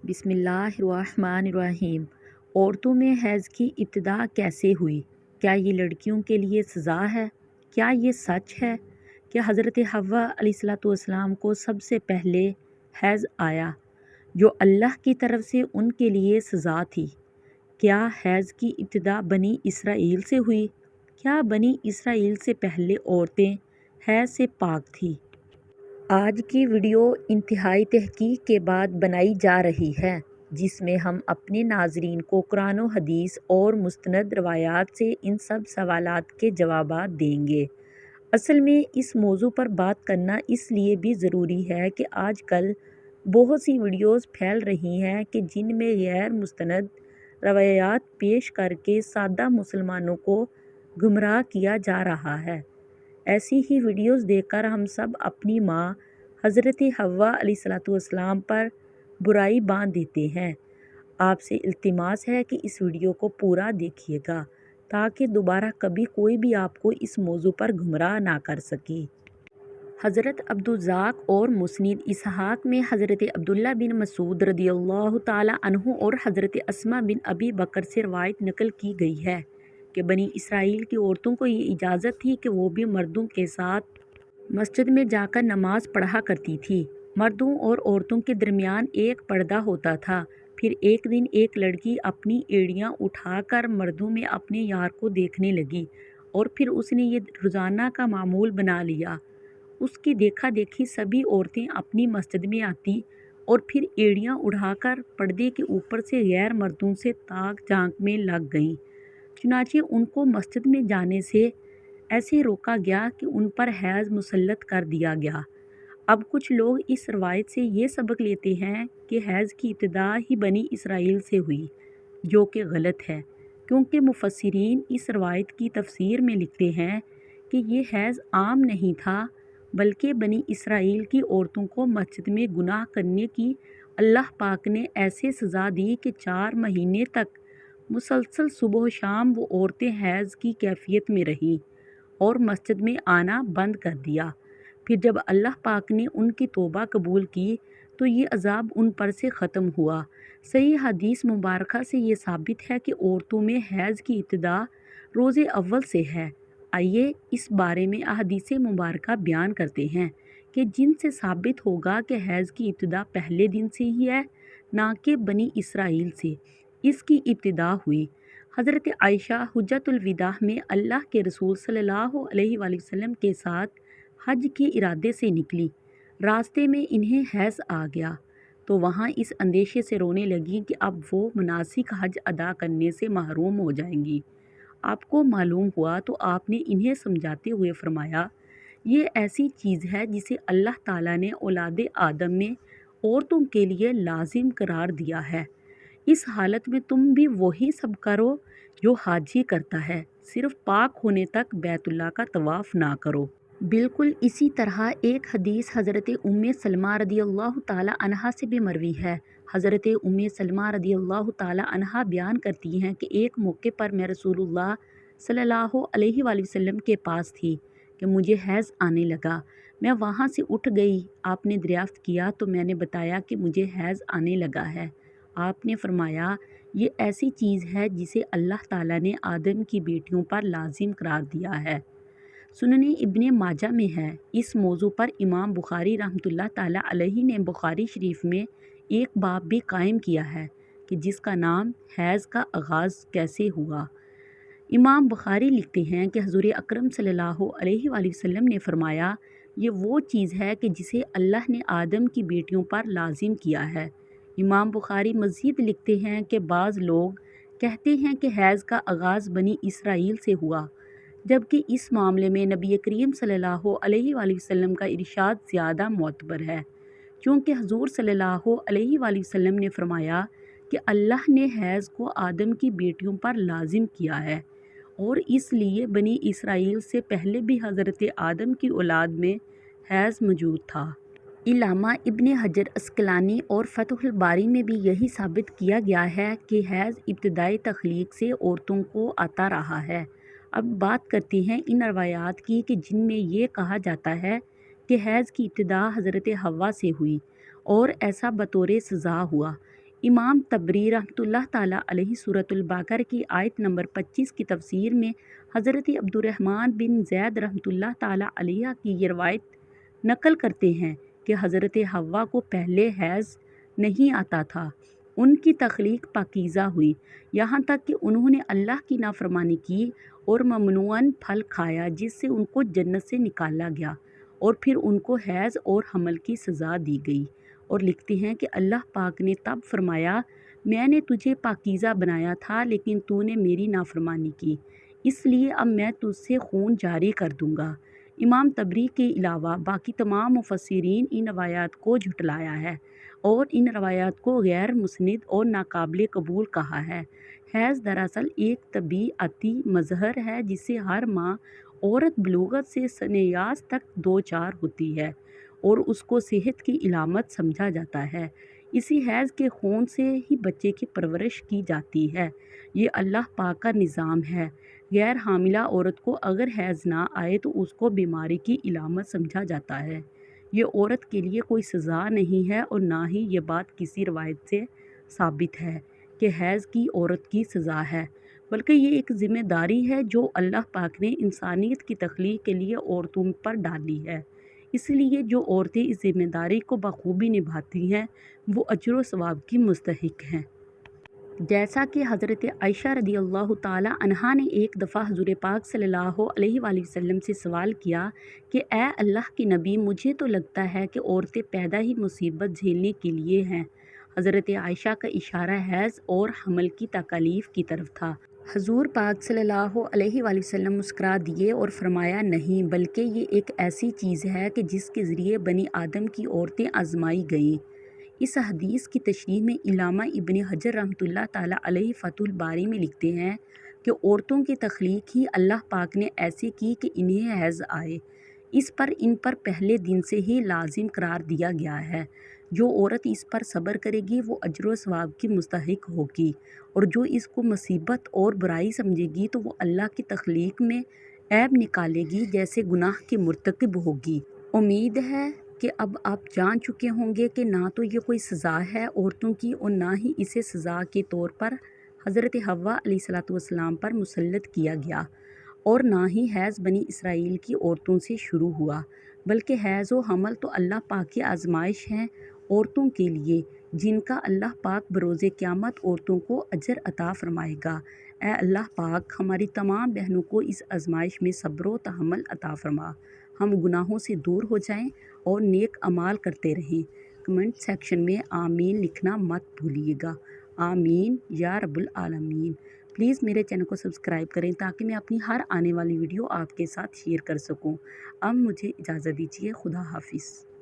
بسم اللہ الرحمن الرحیم۔ عورتوں میں حیض کی ابتدا کیسے ہوئی؟ کیا یہ لڑکیوں کے لیے سزا ہے؟ کیا یہ سچ ہے کہ حضرت حوا علیہ السلام کو سب سے پہلے حیض آیا جو اللہ کی طرف سے ان کے لیے سزا تھی؟ کیا حیض کی ابتدا بنی اسرائیل سے ہوئی؟ کیا بنی اسرائیل سے پہلے عورتیں حیض سے پاک تھیں؟ آج کی ویڈیو انتہائی تحقیق کے بعد بنائی جا رہی ہے، جس میں ہم اپنے ناظرین کو قرآن و حدیث اور مستند روایات سے ان سب سوالات کے جوابات دیں گے۔ اصل میں اس موضوع پر بات کرنا اس لیے بھی ضروری ہے کہ آج کل بہت سی ویڈیوز پھیل رہی ہیں کہ جن میں غیر مستند روایات پیش کر کے سادہ مسلمانوں کو گمراہ کیا جا رہا ہے۔ ایسی ہی ویڈیوز دیکھ کر ہم سب اپنی ماں حضرت حوا علیہ السلام پر برائی باندھ دیتے ہیں۔ آپ سے التماس ہے کہ اس ویڈیو کو پورا دیکھیے گا تاکہ دوبارہ کبھی کوئی بھی آپ کو اس موضوع پر گمراہ نہ کر سکے۔ حضرت عبدالرزاق اور مسند اسحاق میں حضرت عبداللہ بن مسعود رضی اللہ تعالیٰ عنہ اور حضرت اسماء بن ابی بکر سے روایت نقل کی گئی ہے کہ بنی اسرائیل کی عورتوں کو یہ اجازت تھی کہ وہ بھی مردوں کے ساتھ مسجد میں جا کر نماز پڑھا کرتی تھی۔ مردوں اور عورتوں کے درمیان ایک پردہ ہوتا تھا۔ پھر ایک دن ایک لڑکی اپنی ایڑیاں اٹھا کر مردوں میں اپنے یار کو دیکھنے لگی اور پھر اس نے یہ روزانہ کا معمول بنا لیا۔ اس کی دیکھا دیکھی سبھی عورتیں اپنی مسجد میں آتی اور پھر ایڑیاں اڑا کر پردے کے اوپر سے غیر مردوں سے تاک جھانک میں لگ گئیں۔ چنانچہ ان کو مسجد میں جانے سے ایسے روکا گیا کہ ان پر حیض مسلط کر دیا گیا۔ اب کچھ لوگ اس روایت سے یہ سبق لیتے ہیں کہ حیض کی ابتدا ہی بنی اسرائیل سے ہوئی، جو کہ غلط ہے، کیونکہ مفسرین اس روایت کی تفسیر میں لکھتے ہیں کہ یہ حیض عام نہیں تھا، بلکہ بنی اسرائیل کی عورتوں کو مسجد میں گناہ کرنے کی اللہ پاک نے ایسے سزا دی کہ 4 مہینے تک مسلسل صبح و شام وہ عورتیں حیض کی کیفیت میں رہیں اور مسجد میں آنا بند کر دیا۔ پھر جب اللہ پاک نے ان کی توبہ قبول کی تو یہ عذاب ان پر سے ختم ہوا۔ صحیح حدیث مبارکہ سے یہ ثابت ہے کہ عورتوں میں حیض کی ابتدا روز اول سے ہے۔ آئیے اس بارے میں احادیث مبارکہ بیان کرتے ہیں کہ جن سے ثابت ہوگا کہ حیض کی ابتدا پہلے دن سے ہی ہے، نہ کہ بنی اسرائیل سے اس کی ابتدا ہوئی۔ حضرت عائشہ حجۃ الوداع میں اللہ کے رسول صلی اللہ علیہ وآلہ وسلم کے ساتھ حج کے ارادے سے نکلی۔ راستے میں انہیں حیض آ گیا تو وہاں اس اندیشے سے رونے لگیں کہ اب وہ مناسک حج ادا کرنے سے محروم ہو جائیں گی۔ آپ کو معلوم ہوا تو آپ نے انہیں سمجھاتے ہوئے فرمایا، یہ ایسی چیز ہے جسے اللہ تعالیٰ نے اولاد آدم میں عورتوں کے لیے لازم قرار دیا ہے۔ اس حالت میں تم بھی وہی سب کرو جو حاجی کرتا ہے، صرف پاک ہونے تک بیت اللہ کا طواف نہ کرو۔ بالکل اسی طرح ایک حدیث حضرت ام سلمہ رضی اللہ تعالیٰ عنہا سے بھی مروی ہے۔ حضرت ام سلمہ رضی اللہ تعالیٰ عنہا بیان کرتی ہیں کہ ایک موقع پر میں رسول اللہ صلی اللہ علیہ وآلہ وسلم کے پاس تھی کہ مجھے حیض آنے لگا۔ میں وہاں سے اٹھ گئی، آپ نے دریافت کیا تو میں نے بتایا کہ مجھے حیض آنے لگا ہے۔ آپ نے فرمایا، یہ ایسی چیز ہے جسے اللہ تعالیٰ نے آدم کی بیٹیوں پر لازم قرار دیا ہے۔ سنن ابن ماجہ میں ہے۔ اس موضوع پر امام بخاری رحمۃ اللہ تعالیٰ علیہ نے بخاری شریف میں ایک باب بھی قائم کیا ہے کہ جس کا نام حیض کا آغاز کیسے ہوا۔ امام بخاری لکھتے ہیں کہ حضور اکرم صلی اللہ علیہ وآلہ وسلم نے فرمایا، یہ وہ چیز ہے کہ جسے اللہ نے آدم کی بیٹیوں پر لازم کیا ہے۔ امام بخاری مزید لکھتے ہیں کہ بعض لوگ کہتے ہیں کہ حیض کا آغاز بنی اسرائیل سے ہوا، جبکہ اس معاملے میں نبی کریم صلی اللہ علیہ وآلہ وسلم کا ارشاد زیادہ معتبر ہے، چونکہ حضور صلی اللہ علیہ وآلہ وسلم نے فرمایا کہ اللہ نے حیض کو آدم کی بیٹیوں پر لازم کیا ہے اور اس لیے بنی اسرائیل سے پہلے بھی حضرت آدم کی اولاد میں حیض موجود تھا۔ علامہ ابن حجر عسقلانی اور فتح الباری میں بھی یہی ثابت کیا گیا ہے کہ حیض ابتدائی تخلیق سے عورتوں کو آتا رہا ہے۔ اب بات کرتے ہیں ان روایات کی کہ جن میں یہ کہا جاتا ہے کہ حیض کی ابتدا حضرت حوا سے ہوئی اور ایسا بطور سزا ہوا۔ امام تبری رحمۃ اللہ علیہ سورۃ البقرہ کی آیت نمبر 25 کی تفسیر میں حضرت عبد الرحمن بن زید رحمۃ اللہ علیہ کی یہ روایت نقل کرتے ہیں کہ حضرت حوا کو پہلے حیض نہیں آتا تھا۔ ان کی تخلیق پاکیزہ ہوئی، یہاں تک کہ انہوں نے اللہ کی نافرمانی کی اور ممنوعاً پھل کھایا جس سے ان کو جنت سے نکالا گیا، اور پھر ان کو حیض اور حمل کی سزا دی گئی۔ اور لکھتے ہیں کہ اللہ پاک نے تب فرمایا، میں نے تجھے پاکیزہ بنایا تھا لیکن تو نے میری نافرمانی کی، اس لیے اب میں تجھ سے خون جاری کر دوں گا۔ امام تبری کے علاوہ باقی تمام مفسرین ان روایات کو جھٹلایا ہے اور ان روایات کو غیر مسند اور ناقابل قبول کہا ہے۔ حیض دراصل ایک طبیعتی مظہر ہے جسے ہر ماہ عورت بلوغت سے سن یاس تک دوچار ہوتی ہے اور اس کو صحت کی علامت سمجھا جاتا ہے۔ اسی حیض کے خون سے ہی بچے کی پرورش کی جاتی ہے۔ یہ اللہ پاک کا نظام ہے۔ غیر حاملہ عورت کو اگر حیض نہ آئے تو اس کو بیماری کی علامت سمجھا جاتا ہے۔ یہ عورت کے لیے کوئی سزا نہیں ہے اور نہ ہی یہ بات کسی روایت سے ثابت ہے کہ حیض کی عورت کی سزا ہے، بلکہ یہ ایک ذمہ داری ہے جو اللہ پاک نے انسانیت کی تخلیق کے لیے عورتوں پر ڈالی ہے۔ اس لیے جو عورتیں اس ذمہ داری کو بخوبی نبھاتی ہیں وہ اجر و ثواب کی مستحق ہیں۔ جیسا کہ حضرت عائشہ رضی اللہ تعالی عنہا نے ایک دفعہ حضور پاک صلی اللہ علیہ وآلہ وسلم سے سوال کیا کہ اے اللہ کے نبی، مجھے تو لگتا ہے کہ عورتیں پیدا ہی مصیبت جھیلنے کے لیے ہیں۔ حضرت عائشہ کا اشارہ حیض اور حمل کی تکالیف کی طرف تھا۔ حضور پاک صلی اللہ علیہ وآلہ وسلم مسکرا دیے اور فرمایا، نہیں، بلکہ یہ ایک ایسی چیز ہے کہ جس کے ذریعے بنی آدم کی عورتیں آزمائی گئیں۔ اس حدیث کی تشریح میں علامہ ابن حجر رحمۃ اللہ تعالی علیہ فتح الباری میں لکھتے ہیں کہ عورتوں کی تخلیق ہی اللہ پاک نے ایسے کی کہ انہیں حیض آئے، اس پر ان پر پہلے دن سے ہی لازم قرار دیا گیا ہے۔ جو عورت اس پر صبر کرے گی وہ اجر و ثواب کی مستحق ہوگی، اور جو اس کو مصیبت اور برائی سمجھے گی تو وہ اللہ کی تخلیق میں عیب نکالے گی، جیسے گناہ کی مرتکب ہوگی۔ امید ہے کہ اب آپ جان چکے ہوں گے کہ نہ تو یہ کوئی سزا ہے عورتوں کی اور نہ ہی اسے سزا کے طور پر حضرت حوا علیہ السلام پر مسلط کیا گیا، اور نہ ہی حیض بنی اسرائیل کی عورتوں سے شروع ہوا، بلکہ حیض و حمل تو اللہ پاک کی آزمائش ہیں عورتوں کے لیے، جن کا اللہ پاک بروز قیامت عورتوں کو اجر عطا فرمائے گا۔ اے اللہ پاک، ہماری تمام بہنوں کو اس آزمائش میں صبر و تحمل عطا فرما، ہم گناہوں سے دور ہو جائیں اور نیک اعمال کرتے رہیں۔ کمنٹ سیکشن میں آمین لکھنا مت بھولیے گا۔ آمین یا رب العالمین۔ پلیز میرے چینل کو سبسکرائب کریں تاکہ میں اپنی ہر آنے والی ویڈیو آپ کے ساتھ شیئر کر سکوں۔ اب مجھے اجازت دیجیے، خدا حافظ۔